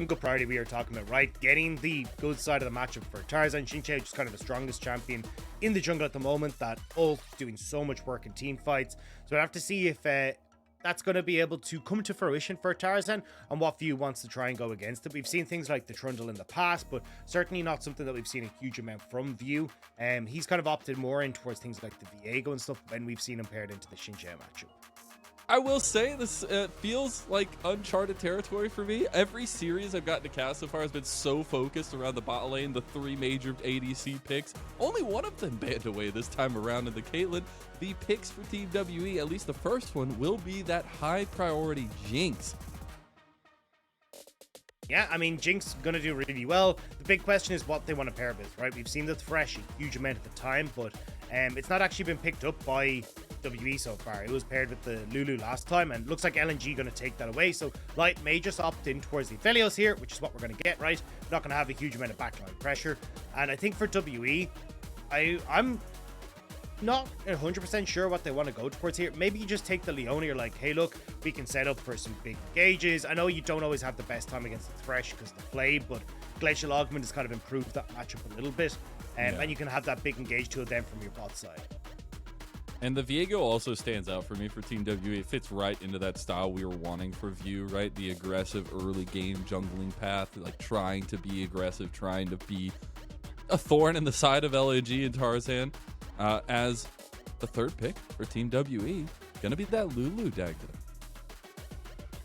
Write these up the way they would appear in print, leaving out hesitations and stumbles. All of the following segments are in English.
single priority we are talking about, right? Getting the good side of the matchup for Tarzan. Xingqiu is kind of the strongest champion in the jungle at the moment. That ult doing so much work in team fights. So I have to see if that's going to be able to come to fruition for Tarzan and what Viu wants to try and go against it. We've seen things like the Trundle in the past, but certainly not something that we've seen a huge amount from Viu. He's kind of opted more in towards things like the Viego and stuff when we've seen him paired into the Xingqiu matchup. I will say this feels like uncharted territory for me. Every series I've gotten to cast so far has been so focused around the bot lane, the 3 major ADC picks. Only one of them banned away this time around in the Caitlyn. The picks for Team WE, at least the first one, will be that high priority Jinx. Yeah, I mean, Jinx going to do really well. The big question is what they want to pair with, right? We've seen the Thresh a huge amount of the time, but it's not actually been picked up by WE so far. It was paired with the Lulu last time, and looks like LNG going to take that away. So Light may just opt in towards the Aphelios here, which is what we're going to get, right? Not going to have a huge amount of backline pressure. And I think for WE, I'm not 100% sure what they want to go towards here. Maybe you just take the Leona. You're like, hey, look, we can set up for some big engages. I know you don't always have the best time against the Thresh because of the Blade, but Glacial Augment has kind of improved that matchup a little bit. And you can have that big engage tool then from your bot side. And the Viego also stands out for me for Team WE. It fits right into that style we were wanting for Viu, right? The aggressive early game jungling path, like trying to be aggressive, trying to be a thorn in the side of LNG and Tarzan. As the third pick for Team WE, gonna be that Lulu Dagda.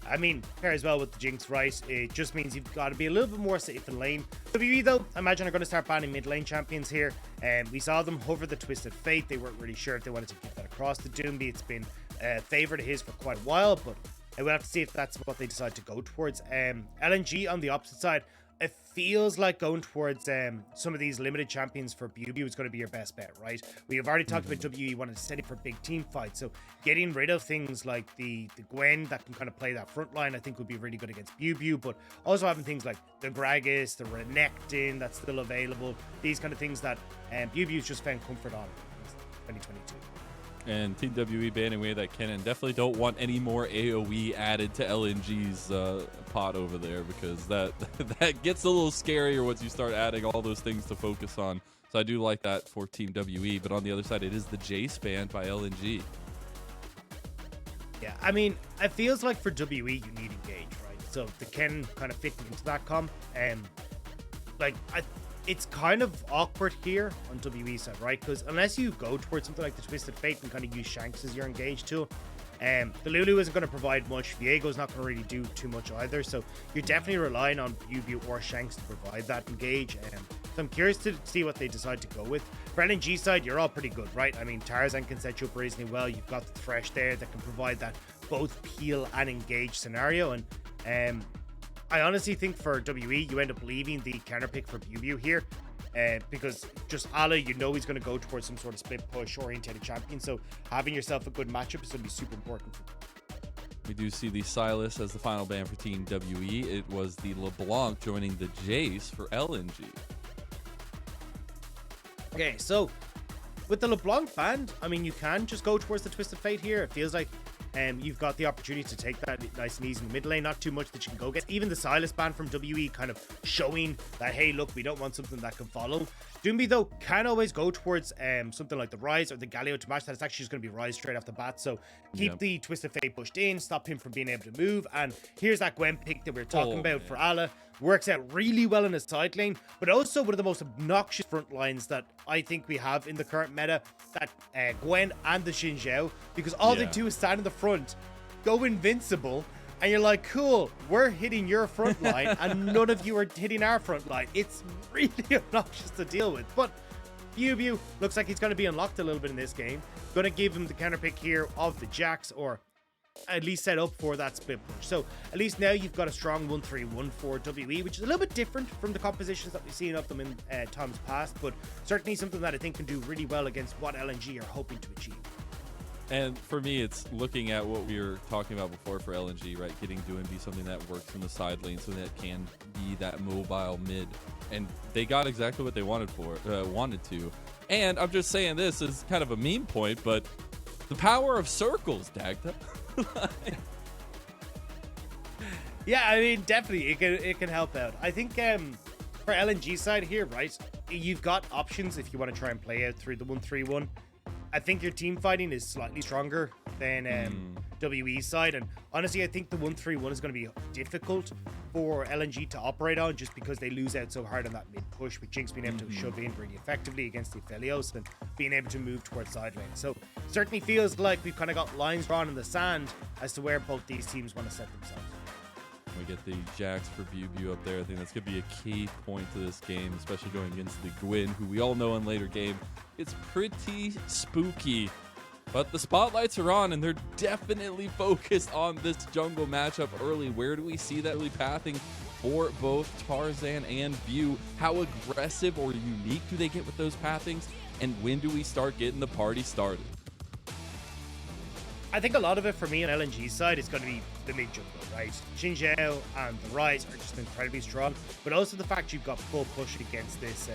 I mean, pairs well with the Jinx, right? It just means you've got to be a little bit more safe in lane. WE, though, I imagine are going to start banning mid lane champions here. We saw them hover the Twisted Fate. They weren't really sure if they wanted to get that across to Doinb. It's been a favourite of his for quite a while, but we'll have to see if that's what they decide to go towards. LNG on the opposite side, it feels like going towards some of these limited champions for BiuBiu is going to be your best bet, right? We have already talked about WE wanting to set it for big team fights, so getting rid of things like the Gwen that can kind of play that front line, I think would be really good against BiuBiu, but also having things like the Gragas, the Renekton that's still available, these kind of things that BiuBiu's just found comfort on in 2022. And Team WE banning away that cannon. Definitely don't want any more AoE added to LNG's pot over there, because that gets a little scarier once you start adding all those things to focus on. So I do like that for Team WE. But on the other side, it is the Jace ban by LNG. Yeah, I mean, it feels like for WE, you need engage, right? So the Ken kind of fitting into that comp. It's kind of awkward here on WE side, right? Because unless you go towards something like the Twisted Fate and kind of use Shanks as your engage tool, the Lulu isn't going to provide much. Viego's not going to really do too much either. So you're definitely relying on BiuBiu or Shanks to provide that engage. So I'm curious to see what they decide to go with. For LNG side, you're all pretty good, right? I mean, Tarzan can set you up reasonably well. You've got the Thresh there that can provide that both peel and engage scenario. And I honestly think for WE, you end up leaving the counter pick for BiuBiu here, because just Ala, you know he's going to go towards some sort of split push oriented champion, so having yourself a good matchup is going to be super important. We do see the Sylas as the final ban for Team WE. It was the LeBlanc joining the Jace for LNG. Okay, so with the LeBlanc band, I mean, you can just go towards the Twisted Fate here. It feels like you've got the opportunity to take that nice and easy in the mid lane. Not too much that you can go get. Even the Sylas ban from WE kind of showing that, hey, look, we don't want something that can follow. Doinb, though, can always go towards something like the Ryze or the Galio to match that. It's actually just going to be Ryze straight off the bat. So keep the Twisted Fate pushed in, stop him from being able to move. And here's that Gwen pick that we were talking about for Ala. Works out really well in his side lane, but also one of the most obnoxious front lines that I think we have in the current meta, that Gwen and the Xingqiu, because all they do is stand in the front, go invincible, and you're like, cool, we're hitting your front line, and none of you are hitting our front line. It's really obnoxious to deal with, but BiuBiu looks like he's going to be unlocked a little bit in this game. Going to give him the counter pick here of the Jax, or at least set up for that split push. So at least now you've got a strong 1-3-1 for WE, which is a little bit different from the compositions that we've seen of them in times past, but certainly something that I think can do really well against what LNG are hoping to achieve. And for me, it's looking at what we were talking about before for LNG, right? Getting Doinb something that works in the side lane, something that can be that mobile mid. And they got exactly what they wanted to. And I'm just saying this is kind of a meme point, but the power of circles, Dagda. Yeah, I mean, definitely, it can help out. I think for LNG side here, right, you've got options if you want to try and play out through the 1-3-1. I think your team fighting is slightly stronger than WE side, and honestly, I think the 1-3-1 is going to be difficult for LNG to operate on just because they lose out so hard on that mid push, with Jinx being able to shove in really effectively against the Aphelios and being able to move towards side lane. So certainly feels like we've kind of got lines drawn in the sand as to where both these teams want to set themselves. We get the Jax for BiuBiu up there. I think that's going to be a key point to this game, especially going against the Gwen, who we all know in later game. It's pretty spooky, but the spotlights are on, and they're definitely focused on this jungle matchup early. Where do we see that early pathing for both Tarzan and Biu? How aggressive or unique do they get with those pathings? And when do we start getting the party started? I think a lot of it for me on LNG side is going to be the mid jungle, right? Zhao and the Ryze are just incredibly strong, but also the fact you've got full push against this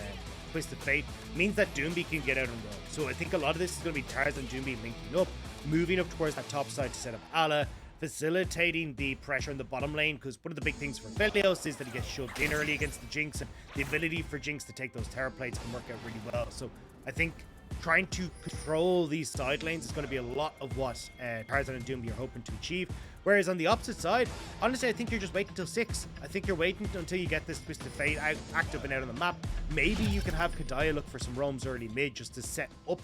Twisted Fate means that Doinb can get out and roll. So I think a lot of this is going to be Tarzan and Doinb linking up, moving up towards that top side to set up Ala, facilitating the pressure in the bottom lane, because one of the big things for Aphelios is that he gets shoved in early against the Jinx, and the ability for Jinx to take those tower plates can work out really well. So I think trying to control these side lanes is going to be a lot of what Tarzan and Doinb are hoping to achieve. Whereas on the opposite side, honestly, I think you're just waiting until 6. I think you're waiting until you get this Twisted Fate active and out on the map. Maybe you can have Kedaya look for some roams early mid just to set up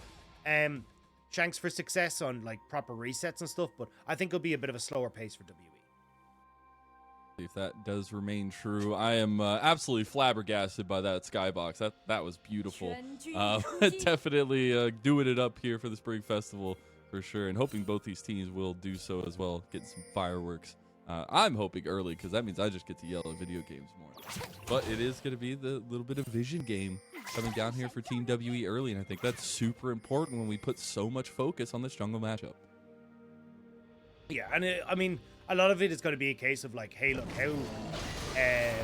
Shanks for success on like proper resets and stuff. But I think it'll be a bit of a slower pace for WE. If that does remain true, I am absolutely flabbergasted by that skybox. That was beautiful. Definitely doing it up here for the Spring Festival for sure, and hoping both these teams will do so as well. Get some fireworks. I'm hoping early because that means I just get to yell at video games more. But it is going to be the little bit of vision game coming down here for Team WE early, and I think that's super important when we put so much focus on this jungle matchup. Yeah, and I mean, a lot of it is going to be a case of like, hey, look, how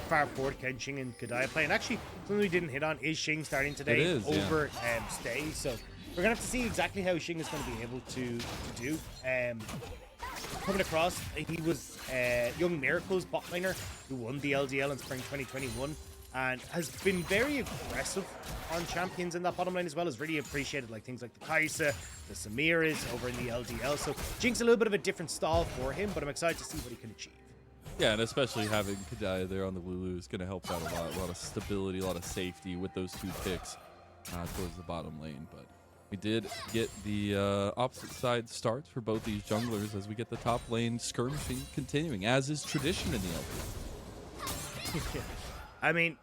far forward can Xing and Kedaya play? And actually, something we didn't hit on is Xing starting today over Stay. So we're going to have to see exactly how Xing is going to be able to do. Coming across, he was Young Miracle's bot laner who won the LDL in spring 2021 and has been very aggressive on champions in that bottom lane as well. Has really appreciated like things like the Kaisa, the Samiras over in the LDL. So Jinx a little bit of a different style for him, but I'm excited to see what he can achieve. Yeah, and especially having Kedaya there on the Lulu is going to help out a lot. A lot of stability, a lot of safety with those two picks towards the bottom lane. But we did get the opposite side starts for both these junglers as we get the top lane skirmishing continuing, as is tradition in the LPL. I mean,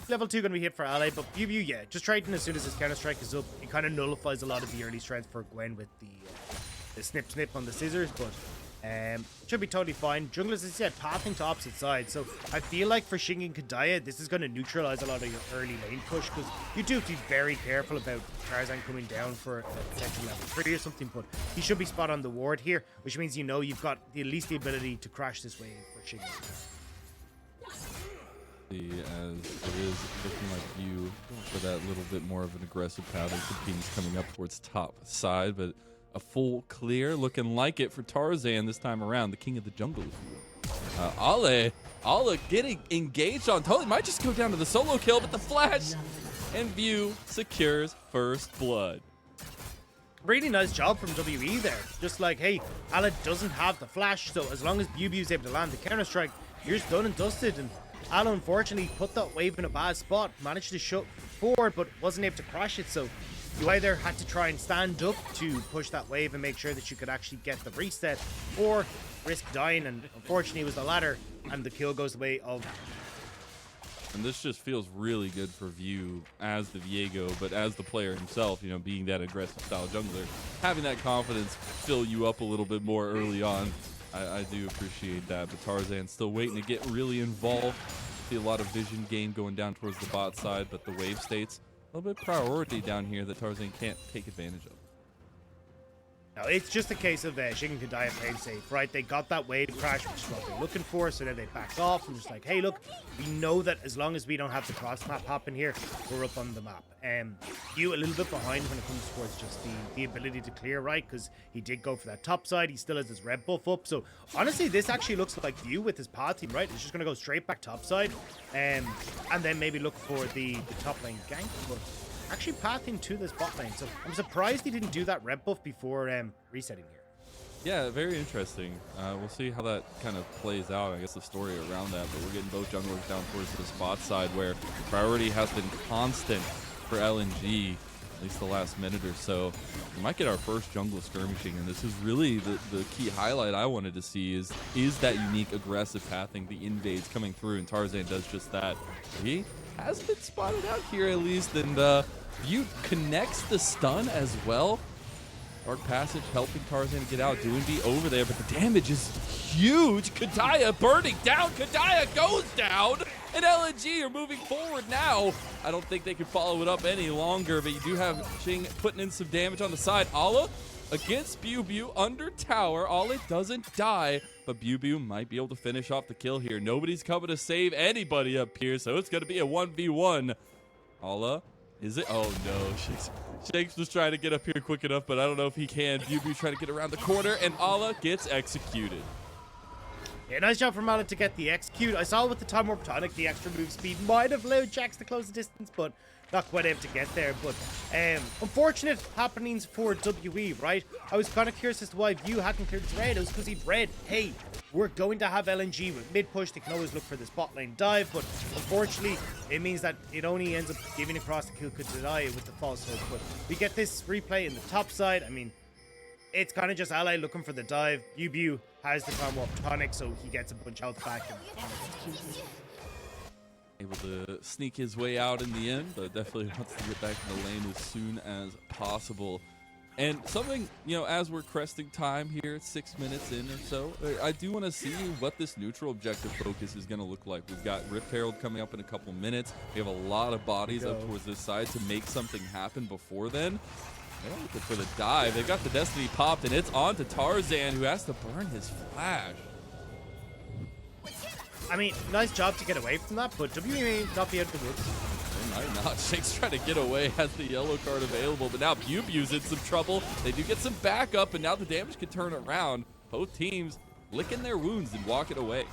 level 2 going to be hit for ally, but BiuBiu, yeah, just trading as soon as his counter-strike is up. It kind of nullifies a lot of the early strength for Gwen with the snip on the scissors, but should be totally fine. Junglers, as I said, pathing to opposite sides, so I feel like for Xing and Kedaya, this is going to neutralize a lot of your early lane push, because you do have to be very careful about Tarzan coming down for a potential level 3 or something, but he should be spot on the ward here, which means you know you've got at least the ability to crash this wave for Xing. As it is looking like you for that little bit more of an aggressive pattern. Some teams coming up towards top side, but a full clear looking like it for Tarzan this time around, the king of the jungle, if you will. Ale getting engaged on totally might just go down to the solo kill, but the flash and Biu secures first blood. Really nice job from WE there. Just like, hey, Ale doesn't have the flash, so as long as BiuBiu is able to land the counter strike, you're just done and dusted. And Ale unfortunately put that wave in a bad spot, managed to shoot forward but wasn't able to crash it, so you either had to try and stand up to push that wave and make sure that you could actually get the reset, or risk dying, and unfortunately it was the latter, and the kill goes the way of. And this just feels really good for View as the Viego, but as the player himself, you know, being that aggressive style jungler, having that confidence fill you up a little bit more early on. I do appreciate that, but Tarzan's still waiting to get really involved. See a lot of vision gain going down towards the bot side, but the wave states a little bit priority down here that Tarzan can't take advantage of. Now, it's just a case of Shing and Kedaya playing safe, right? They got that wave crash, which is what they're looking for, so then they backed off and just like, hey, look, we know that as long as we don't have the cross map happen here, we're up on the map. You a little bit behind when it comes towards just the ability to clear, right? Because he did go for that top side. He still has his red buff up. So honestly, this actually looks like Biu with his path team, right? It's just going to go straight back top side and then maybe look for the top lane gank. But actually pathing to this bot lane. So I'm surprised he didn't do that red buff before resetting here. Yeah, very interesting. We'll see how that kind of plays out. I guess the story around that, but we're getting both junglers down towards the spot side where priority has been constant for LNG, at least the last minute or so. We might get our first jungle skirmishing, and this is really the key highlight I wanted to see is that unique aggressive pathing, the invades coming through, and Tarzan does just that. He has been spotted out here at least, and Biu connects the stun as well. Dark Passage helping Tarzan get out. Doinb over there, but the damage is huge. Kedaya burning down. Kedaya goes down. And LNG are moving forward now. I don't think they can follow it up any longer, but you do have Shing putting in some damage on the side. Ala against BiuBiu under tower. Ala doesn't die, but BiuBiu might be able to finish off the kill here. Nobody's coming to save anybody up here, so it's going to be a 1v1. Ala, is it? Oh no, Shanks was trying to get up here quick enough, but I don't know if he can. BiuBiu trying to get around the corner, and Ala gets executed. Yeah, nice job from Ala to get the execute. I saw with the time warp tonic, the extra move speed might have allowed Jax to close the distance, but not quite able to get there. But unfortunate happenings for WE, right? I was kind of curious as to why Biu hadn't cleared his red. It was because he'd read, hey, we're going to have LNG with mid push. They can always look for this bot lane dive, but unfortunately, it means that it only ends up giving across to kill Kedaya with the false hook. But we get this replay in the top side. I mean, it's kind of just Ally looking for the dive. BiuBiu has the time warp tonic, so he gets a bunch of health back. Able to sneak his way out in the end, but definitely wants to get back in the lane as soon as possible. And something, you know, as we're cresting time here, 6 minutes in or so, I do want to see what this neutral objective focus is going to look like. We've got Rift Herald coming up in a couple minutes. We have a lot of bodies up towards this side to make something happen before then. They're looking for the dive. They've got the Destiny popped, and it's on to Tarzan, who has to burn his flash. I mean, nice job to get away from that, but WE may not be out of the woods. They might not. Shanks trying to get away, has the yellow card available, but now BiuBiu's in some trouble. They do get some backup, and now the damage can turn around. Both teams licking their wounds and walking away.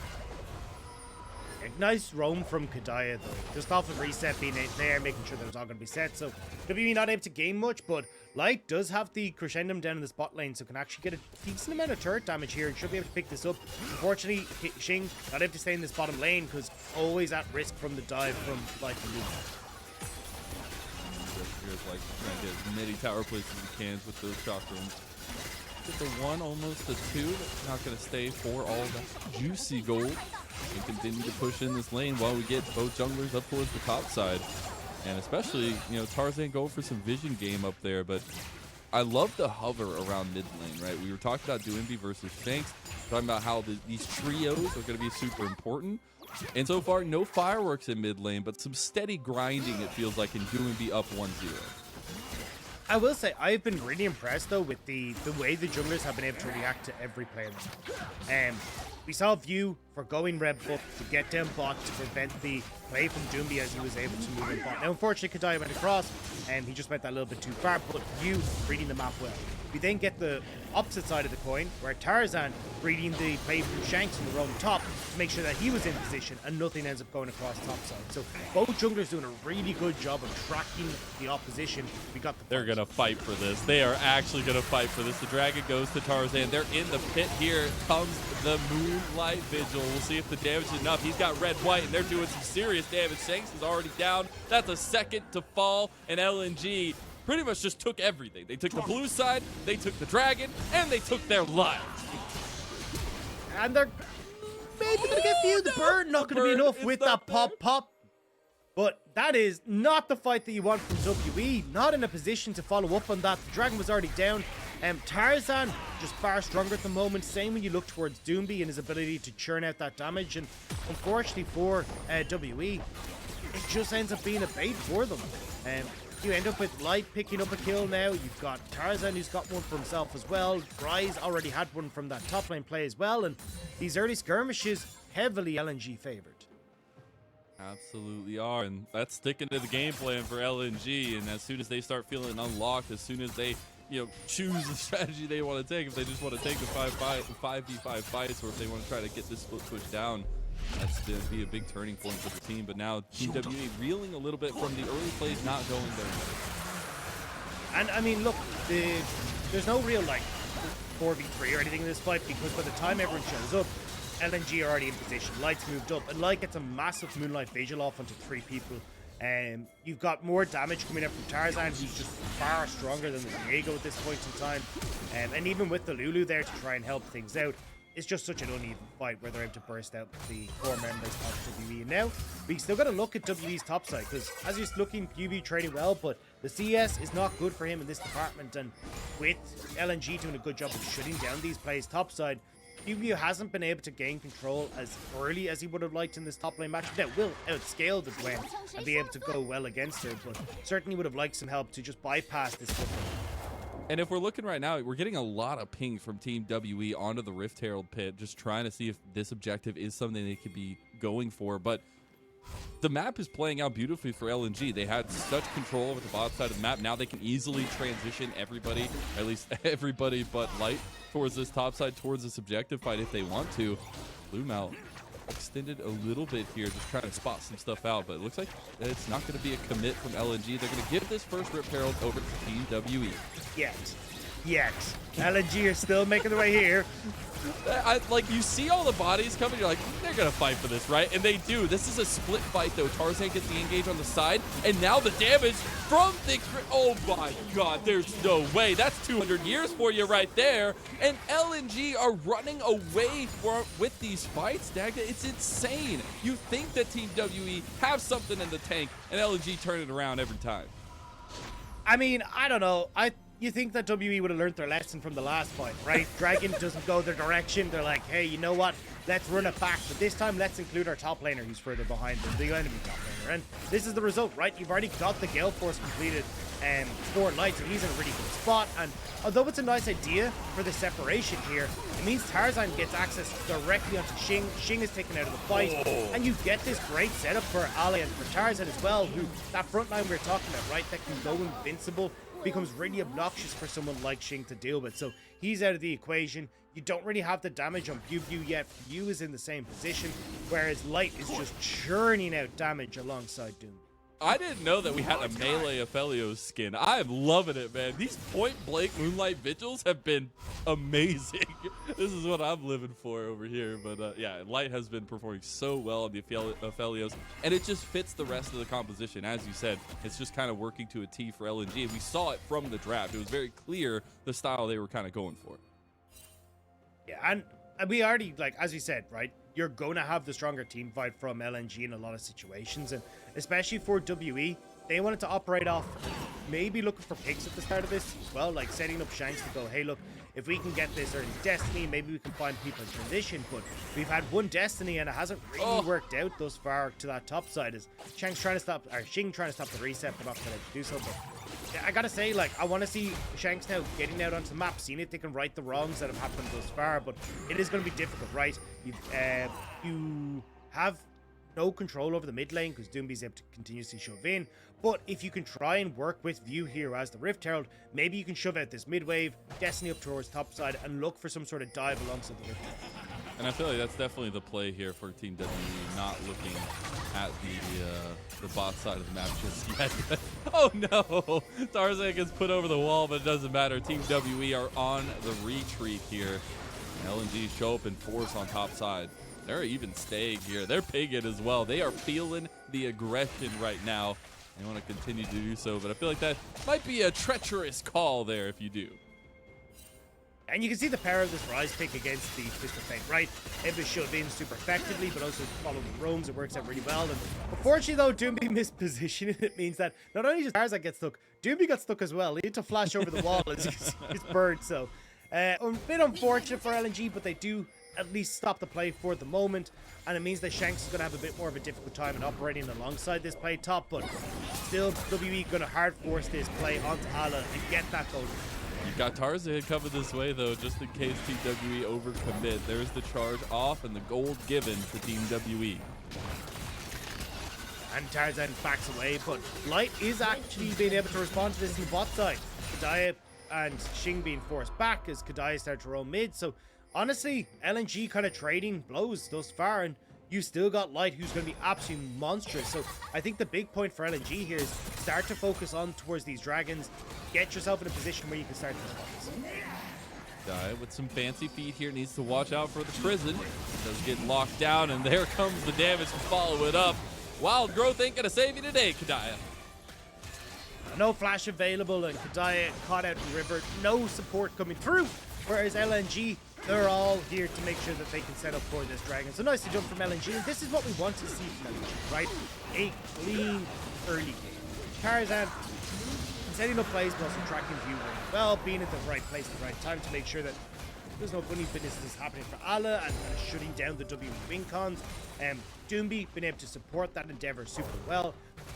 Nice roam from Kedaya, though. Just off of reset being there, making sure that it's all going to be set. So WE not able to gain much, but Light does have the crescendum down in the spot lane, so can actually get a decent amount of turret damage here and should be able to pick this up. Unfortunately, Shing not able to stay in this bottom lane because always at risk from the dive from Light and Lulu. Like trying to get as many tower plays as he can with those shock rooms. Get the one, almost the two. That's not going to stay for all that juicy gold. And continue to push in this lane while we get both junglers up towards the top side. And especially, you know, Tarzan going for some vision game up there. But I love the hover around mid lane, right? We were talking about Doinb versus Shanks, talking about how these trios are going to be super important. And so far, no fireworks in mid lane, but some steady grinding, it feels like, in Doinb up 1-0. I will say, I've been really impressed, though, with the way the junglers have been able to react to every player. We saw Vieu for going red buff to get down bot to prevent the play from Doinb as he was able to move in bot. Now, unfortunately, Kedaya went across, and he just went that a little bit too far, but Vieu reading the map well. We then get the opposite side of the coin, where Tarzan reading the play from Shanks in the roam top to make sure that he was in position and nothing ends up going across top side. So both junglers doing a really good job of tracking the opposition. We got the They're going to fight for this. They are actually going to fight for this. The dragon goes to Tarzan. They're in the pit. Here comes the Moonlight Vigil. We'll see if the damage is enough. He's got red, white, and they're doing some serious damage. Shanks is already down. That's a second to fall, and LNG pretty much just took everything. They took the blue side, they took the dragon, and they took their lives. And they're maybe going to get Vieu. The burn not going to be enough with that pop. But that is not the fight that you want from WE. Not in a position to follow up on that. The dragon was already down. Tarzan just far stronger at the moment. Same when you look towards Doinb and his ability to churn out that damage. And unfortunately for WE, it just ends up being a bait for them. you end up with Light picking up a kill now. You've got Tarzan, who's got one for himself as well. Ryze already had one from that top lane play as well. And these early skirmishes, heavily LNG favored. Absolutely are, and that's sticking to the game plan for LNG. And as soon as they start feeling unlocked, as soon as they choose the strategy they want to take, if they just want to take the 5v5 fights, or if they want to try to get this split push down, that's going to be a big turning point for the team. But now Team WE reeling a little bit from the early plays not going their way. And I mean, look, there's no real like 4v3 or anything in this fight, because by the time everyone shows up, LNG are already in position. Light's moved up, and Light gets a massive Moonlight Vigil off onto 3 people. You've got more damage coming up from Tarzan, who's just far stronger than the Viego at this point in time. And even with the Lulu there to try and help things out, it's just such an uneven fight where they're able to burst out the core members of WE. Now, we still got to look at WE's top side, because as you're looking, BiuBiu trading well, but the CS is not good for him in this department. And with LNG doing a good job of shutting down these plays top side, BiuBiu hasn't been able to gain control as early as he would have liked in this top lane match. That will outscale the Gwen and be able to go well against her, but certainly would have liked some help to just bypass this football. And if we're looking right now, we're getting a lot of ping from Team WE onto the Rift Herald pit, just trying to see if this objective is something they could be going for. But the map is playing out beautifully for LNG. They had such control over the bot side of the map. Now they can easily transition everybody, at least everybody but Light, towards this top side, towards this objective fight if they want to. LvMao extended a little bit here, just trying to spot some stuff out, but it looks like it's not going to be a commit from LNG. They're going to give this first Rift Herald over to Team WE. Yet. LNG are still making their way here. Like, you see all the bodies coming, you're like, they're gonna fight for this, right? And they do. This is a split fight, though. Tarzan gets the engage on the side, and now the damage from the... Oh my god, there's no way. That's 200 years for you right there. And LNG are running away with these fights, Dagda. It's insane. You think that Team WE have something in the tank, and LNG turn it around every time. I mean, I don't know. You think that WE would have learned their lesson from the last fight, right? Dragon doesn't go their direction. They're like, hey, you know what? Let's run it back. But this time, let's include our top laner who's further behind them, the enemy top laner. And this is the result, right? You've already got the Gale Force completed for Light, so he's in a really good spot. And although it's a nice idea for the separation here, it means Tarzan gets access directly onto Xing. Xing is taken out of the fight. And you get this great setup for Ali and for Tarzan as well, who, that front line we were talking about, right? That can go invincible. Becomes really obnoxious for someone like Xing to deal with. So he's out of the equation. You don't really have the damage on BiuBiu yet. BiuBiu is in the same position, whereas Light is just churning out damage alongside Doom. I didn't know that we had a melee Aphelios skin. I am loving it, man. These point-blank Moonlight Vigils have been amazing. This is what I'm living for over here. But yeah, Light has been performing so well on the Aphelios, and it just fits the rest of the composition. As you said, it's just kind of working to a T for LNG. We saw it from the draft. It was very clear the style they were kind of going for. Yeah, and we already, like, as you said, right? You're going to have the stronger team fight from LNG in a lot of situations, and especially for WE, they wanted to operate off maybe looking for picks at the start of this as well, like setting up Shanks to go, hey, look, if we can get this early Destiny, maybe we can find people in transition. But we've had one Destiny and it hasn't really worked out thus far to that top side. As Shanks trying to stop, or Xing trying to stop the reset, but not going to do so. But I gotta say, like, I want to see Shanks now getting out onto the map, seeing if they can right the wrongs that have happened thus far. But it is going to be difficult, right? You have no control over the mid lane because Doinb able to continuously shove in. But if you can try and work with Viu here as the Rift Herald, maybe you can shove out this mid wave, Destiny up towards top side, and look for some sort of dive alongside the Rift Herald. And I feel like that's definitely the play here for Team WE, not looking at the bot side of the map just yet. Oh no! Tarzan gets put over the wall, but it doesn't matter. Team WE are on the retreat here. LNG show up in force on top side. They're even staying here. They're pinging as well. They are feeling the aggression right now. They want to continue to do so, but I feel like that might be a treacherous call there if you do. And you can see the power of this Ryze pick against the Twisted Fate, right? Able to shove in super effectively, but also follow the roams. It works out really well. And unfortunately, though, Doinb missed position. It means that not only does Tarzan get stuck, Doinb got stuck as well. He had to flash over the wall as he's burned. So a bit unfortunate for LNG, but they do at least stop the play for the moment. And it means that Shanks is going to have a bit more of a difficult time in operating alongside this play top. But still WE gonna hard force this play onto Ala and get that goal. You got Tarzan coming this way, though, just in case Team WE overcommit. There's the charge off and the gold given to Team WE. And Tarzan backs away, but Light is actually being able to respond to this in the bot side. Kedaya and Xing being forced back as Kedaya starts to roll mid. So honestly, LNG kind of trading blows thus far, and you still got Light, who's going to be absolutely monstrous. So I think the big point for LNG here is start to focus on towards these dragons. Get yourself in a position where you can start these fights. Guy with some fancy feet here needs to watch out for the prison. Does get locked down, and there comes the damage to follow it up. Wild growth ain't gonna save you today, Kedaya. No flash available, and Kedaya caught out in river. No support coming through. Whereas LNG, they're all here to make sure that they can set up for this dragon. So nicely done from LNG, and this is what we want to see from LNG, right? A clean early game. Tarzan setting up plays, but also tracking view well, being at the right place at the right time to make sure that there's no funny business happening for Ala and shutting down the WE wing cons. Doinb been able to support that endeavor super well.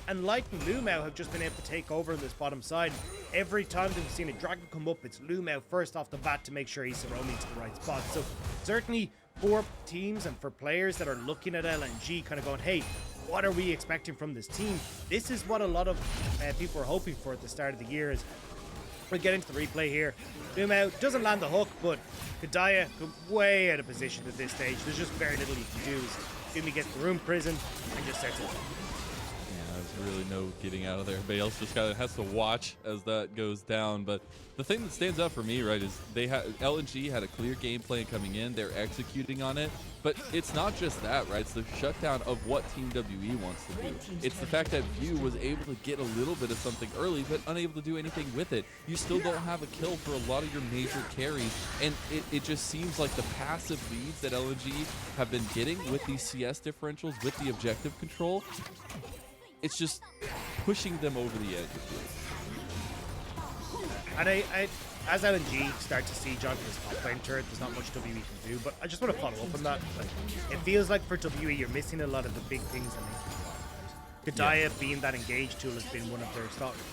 And Light and LvMao have just been able to take over on this bottom side. Every time they've seen a dragon come up, it's LvMao first off the bat to make sure he's roaming to the right spot. So certainly for teams and for players that are looking at LNG kind of going, hey, what are we expecting from this team? This is what a lot of people were hoping for at the start of the year. Is we'll get into the replay here. LvMao doesn't land the hook, but Kedaya way out of position at this stage. There's just very little you can do. Doinb gets the room prison and just starts it. There's really no getting out of there. Everybody else just kind of has to watch as that goes down. But the thing that stands out for me, right, is LNG had a clear game plan coming in. They're executing on it. But it's not just that, right? It's the shutdown of what Team WE wants to do. It's the fact that Viu was able to get a little bit of something early, but unable to do anything with it. You still don't have a kill for a lot of your major carries, and it just seems like the passive leads that LNG have been getting with these CS differentials, with the objective control, it's just pushing them over the edge. And as LNG start to siege onto this top lane turret, there's not much WE can do, but I just want to follow up on that. Like, it feels like for WE, you're missing a lot of the big things that make them Kedaya being that engaged tool has been one of their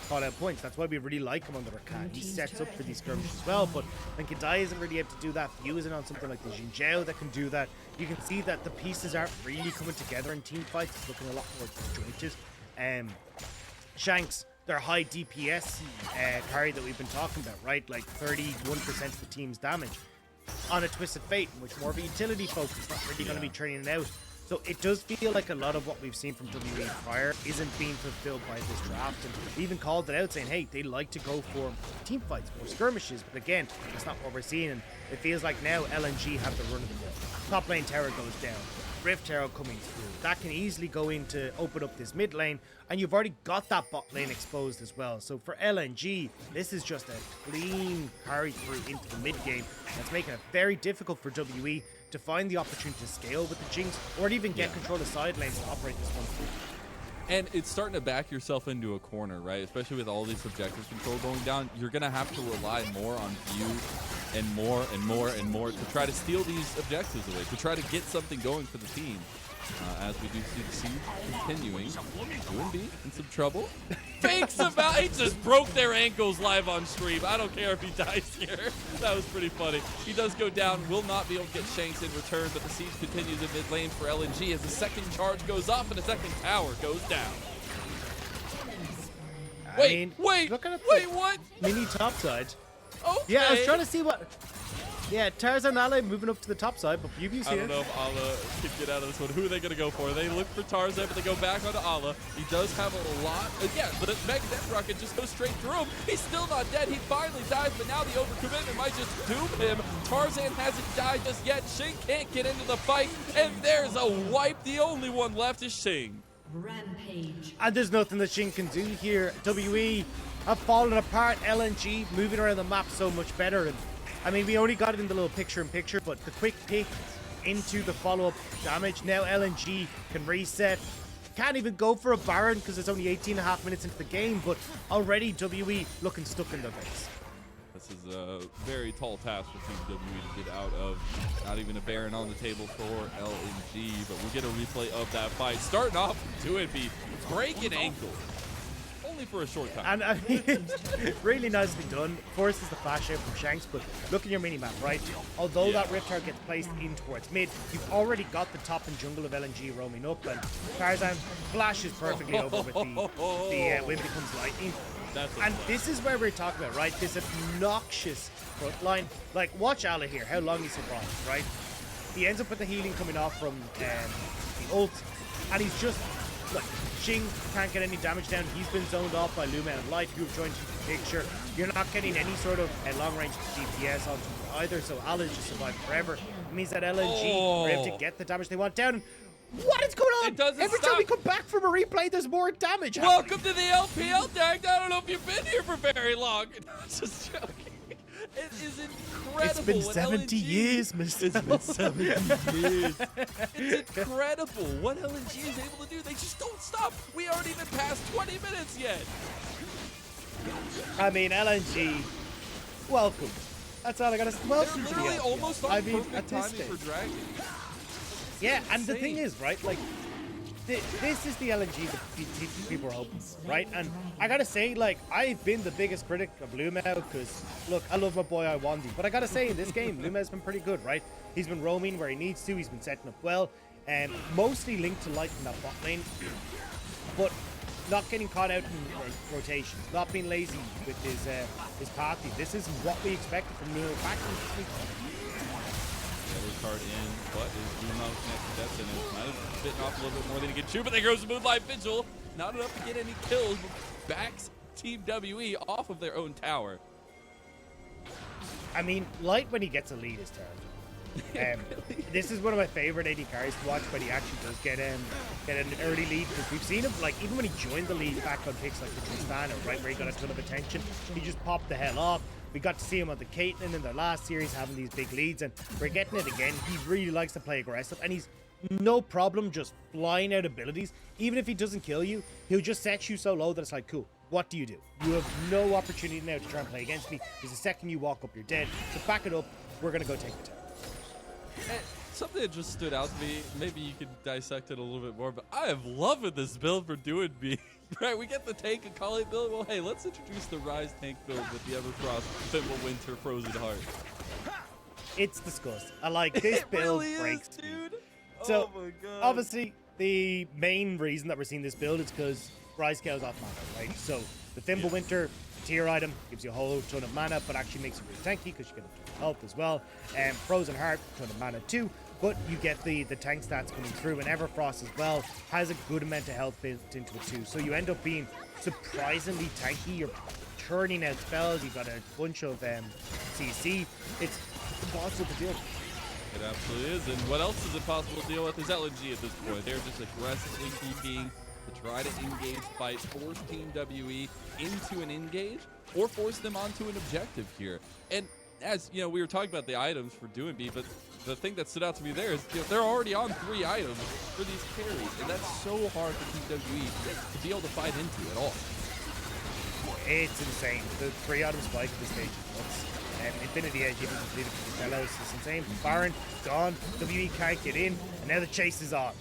call-out points. That's why we really like him under Rakan. He sets up for these skirmishes as well, but when Kedaya isn't really able to do that, Viu isn't on something like the Zhao that can do that. You can see that the pieces aren't really coming together in team fights. It's looking a lot more disjointed. Shanks, their high DPS carry that we've been talking about, right? Like 31% of the team's damage. On a Twist of Fate, much more of a utility focus, not really going to be training it out. So it does feel like a lot of what we've seen from WE prior isn't being fulfilled by this draft. And we even called it out saying, hey, they like to go for team fights, more skirmishes. But again, that's not what we're seeing. And it feels like now LNG have the run of the mill. Top lane tower goes down. Rift Arrow coming through. That can easily go in to open up this mid lane, and you've already got that bot lane exposed as well. So for LNG, this is just a clean carry through into the mid game. That's making it very difficult for WE to find the opportunity to scale with the Jinx, or to even get control of side lanes to operate this one through. And it's starting to back yourself into a corner, right? Especially with all these objective control going down, you're going to have to rely more on Viu and more and more and more to try to steal these objectives away, to try to get something going for the team. As we do see the siege continuing. Doinb in some trouble. Fakes him out. He just broke their ankles live on stream. I don't care if he dies here. That was pretty funny. He does go down. Will not be able to get Shanks in return, but the siege continues in mid lane for LNG as the second charge goes off and the second tower goes down. Wait, look at what? Mini topside. Okay. Yeah, I was trying to see what... Yeah, Tarzan and Ale moving up to the top side, but BiuBiu's here. I don't know if Ala can get out of this one. Who are they going to go for? They look for Tarzan, but they go back onto Ala. He does have a lot. Yeah, but a Mega Death Rocket just goes straight through him. He's still not dead. He finally dies, but now the overcommitment might just doom him. Tarzan hasn't died just yet. Xing can't get into the fight, and there's a wipe. The only one left is Xing. Rampage. And there's nothing that Xing can do here. WE have fallen apart. LNG moving around the map so much better. And I mean, we only got it in the little picture-in-picture, but the quick pick into the follow-up damage. Now LNG can reset. Can't even go for a Baron because it's only 18.5 minutes into the game, but already WE looking stuck in their base. This is a very tall task for Team WE to get out of. Not even a Baron on the table for LNG, but we'll get a replay of that fight. Starting off with Doinb breaking ankle. only for a short time. And I mean, really nicely done. Forces the flash out from Shanks, but look at your mini map, right? Although that Riptide gets placed in towards mid, you've already got the top and jungle of LNG roaming up, and Tarzan flashes perfectly over with the wind becomes lightning. And this is where we're talking about, right? This obnoxious front line. Like, watch Ala here, how long he's surprised, right? He ends up with the healing coming off from the ult, and he's just, look, Jing can't get any damage down. He's been zoned off by Luma and Light, who have joined into the picture. You're not getting any sort of long-range DPS onto him either, so Ala just survived forever. It means that LNG are able to get the damage they want down. What is going on? It doesn't Every time we come back from a replay, there's more damage Welcome to the LPL, Dagda. I don't know if you've been here for very long. Just joking. It is incredible. It's been 70 years, Mr. It's been 70 years. It's incredible what LNG is able to do. They just don't stop. We aren't even past 20 minutes yet. I mean, LNG, welcome. That's all I gotta say. Welcome They're to the literally LPL. almost on I mean, perfect at this timing stage. for Dragon. Yeah, and the thing is, right, like, this is the LNG that people are hoping for, right? And I gotta say, like, I've been the biggest critic of LvMao because, look, I love my boy Iwandi, but I gotta say, in this game, LvMao's been pretty good, right? He's been roaming where he needs to, he's been setting up well, and mostly linked to Light in that bot lane, but not getting caught out in rotations, not being lazy with his pathing. This is what we expected from LvMao back in 2020. Card in, but is BiuBiu connected? That's in it. Might have bitten off a little bit more than he can chew, but there goes the Moonlight Vigil. Not enough to get any kills, but backs Team WE off of their own tower. I mean, Light when he gets a lead is terrible. This is one of my favorite AD carries to watch when he actually does get an early lead, because we've seen him, like, even when he joined the league back on picks like the Tristana, right, where he got a ton of attention, he just popped the hell off. We got to see him on the Caitlyn in their last series having these big leads, and we're getting it again. He really likes to play aggressive, and he's no problem just flying out abilities. Even if he doesn't kill you, he'll just set you so low that it's like, cool, what do? You have no opportunity now to try and play against me, because the second you walk up, you're dead. So back it up, we're going to go take the tower. Something that just stood out to me, maybe you could dissect it a little bit more, but I am loving this build for Doinb. Right, we get the tank and call it build. Well, hey, let's introduce the Ryze tank build with the Everfrost, Thimble Winter, Frozen Heart. It's disgusting. I like this build really breaks is, dude. So, oh my God. Obviously, the main reason that we're seeing this build is because Ryze scales off mana, right? So, the Thimble Winter tier item gives you a whole ton of mana, but actually makes it really tanky because you get a ton of health as well. And Frozen Heart, a ton of mana too, but you get the tank stats coming through, and Everfrost as well has a good amount of health built into it too. So you end up being surprisingly tanky. You're turning out spells, you've got a bunch of CC. It's impossible to deal with. It absolutely is. And what else is it possible to deal with is LNG at this point. They're just aggressively keeping to try to engage fight, force Team WE into an engage, or force them onto an objective here. And as you know, we were talking about the items for Doinb, but the thing that stood out to me there is, you know, they're already on 3 items for these carries, and that's so hard for Team WE to be able to fight into at all. It's insane. The 3 item spike at this stage is nuts. Infinity Edge even completed for the Aphelios is insane. Baron gone, WE can't get in, and now the chase is on.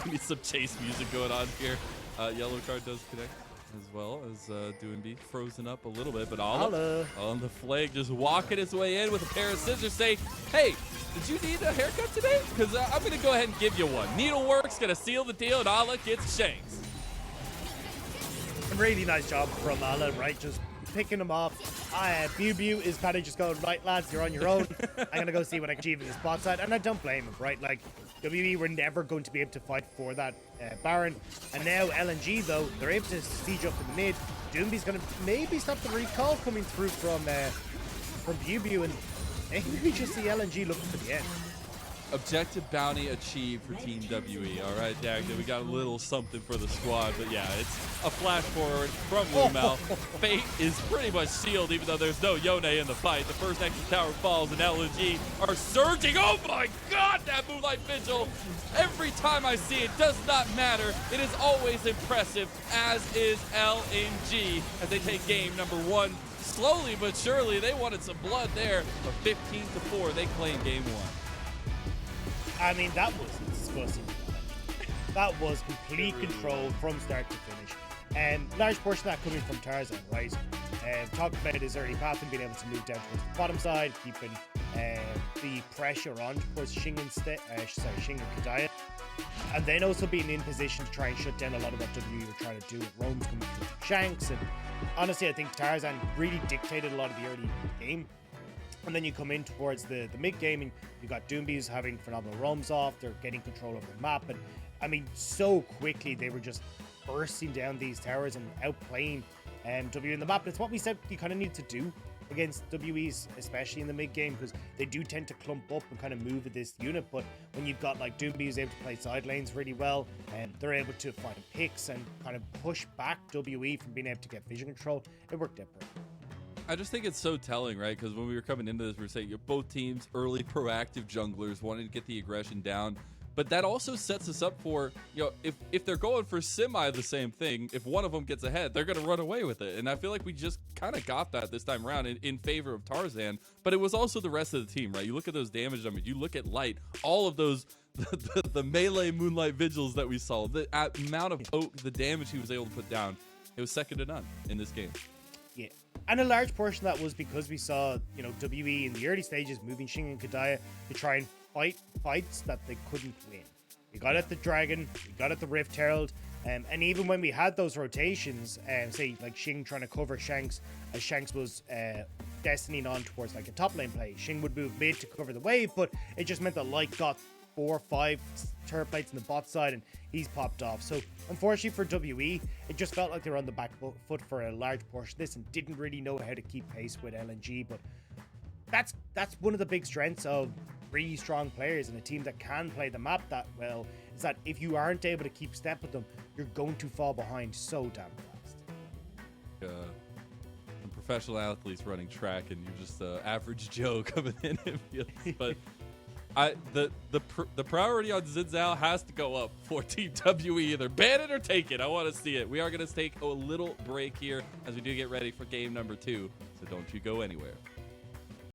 We need some chase music going on here. Yellow card does connect as well as Doinb frozen up a little bit, but Ala on the flag just walking his way in with a pair of scissors saying, hey, did you need a haircut today? Because I'm going to go ahead and give you one. Needlework's going to seal the deal, and Ala gets Shanks. A really nice job from Ala, right? Just picking him off. BiuBiu is kind of just going, right, lads, you're on your own. I'm going to go see what I can achieve in the spot side. And I don't blame him, right? Like, WE were never going to be able to fight for that Baron. And now LNG, though, they're able to siege up in the mid. Doinb's going to maybe stop the recall coming through from BiuBiu, and maybe just see LNG looking for the end. Objective bounty achieved for Team WE. All right, Dagda, we got a little something for the squad, but yeah, it's a flash forward from LvMao. Fate is pretty much sealed, even though there's no Yone in the fight. The first Nexus Tower falls, and LNG are surging. Oh my God, that Moonlight Vigil! Every time I see it, does not matter. It is always impressive, as is LNG, as they take game number 1. Slowly but surely, they wanted some blood there, but 15-4, they claim game 1. I mean, that was disgusting. That was complete control from start to finish. Large portion of that coming from Tarzan, right? Talked about his early path and being able to move down towards the bottom side, keeping the pressure on towards Shing and Kedaya. And then also being in position to try and shut down a lot of what WWE were trying to do with roams coming through Shanks. And honestly, I think Tarzan really dictated a lot of the early game. And then you come in towards the mid game, and you got Doinb having phenomenal roams off. They're getting control over the map, and I mean, so quickly they were just bursting down these towers and outplaying W in the map. And it's what we said you kind of need to do against WEs, especially in the mid game, because they do tend to clump up and kind of move with this unit. But when you've got like Doinb who's able to play side lanes really well, and they're able to find picks and kind of push back WE from being able to get vision control, it worked out perfect. I just think it's so telling, right? Because when we were coming into this, we were saying both teams, early proactive junglers, wanting to get the aggression down. But that also sets us up for, if they're going for semi the same thing, if one of them gets ahead, they're going to run away with it. And I feel like we just kind of got that this time around in favor of Tarzan. But it was also the rest of the team, right? You look at those damage numbers, you look at Light, all of those, the melee Moonlight Vigils that we saw, the amount of the damage he was able to put down, it was second to none in this game. Yeah. And a large portion of that was because we saw, WE in the early stages moving Shing and Kedaya to try and fight fights that they couldn't win. We got at the Dragon, we got at the Rift Herald, and even when we had those rotations, say like Shing trying to cover Shanks, as Shanks was destining on towards like a top lane play, Shing would move mid to cover the wave, but it just meant that Light got 4 or 5 turret plates in the bot side and he's popped off. So unfortunately for WE, it just felt like they were on the back foot for a large portion of this and didn't really know how to keep pace with LNG. But that's one of the big strengths of really strong players and a team that can play the map that well, is that if you aren't able to keep step with them, you're going to fall behind so damn fast. Some professional athletes running track and you're just average Joe coming in, it feels. But the priority on Zhao has to go up for Team WE. Either ban it or take it. I want to see it. We are going to take a little break here as we do get ready for game number 2. So don't you go anywhere.